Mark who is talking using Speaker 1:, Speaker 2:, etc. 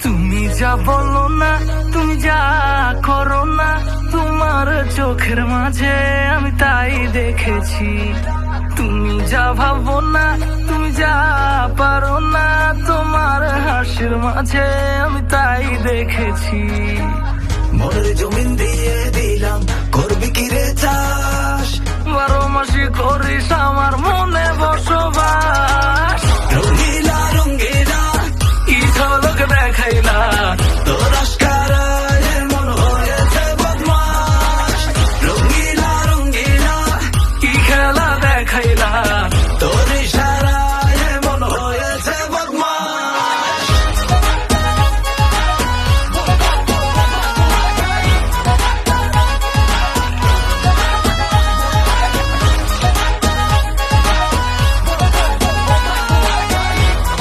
Speaker 1: তুমি যা বলো না, তুমি যা করো না, তোমার চোখের মাঝে আমি তাই দেখেছি। তুমি যা ভাবো না, তুমি যা পারো না, তোমার হাসির মাঝে আমি তাই দেখেছি।
Speaker 2: মনের জমিন দিয়ে দিলাম, করবি কি রে চাষ?
Speaker 1: 12 মাসই করিস আমার মনে বসবাস।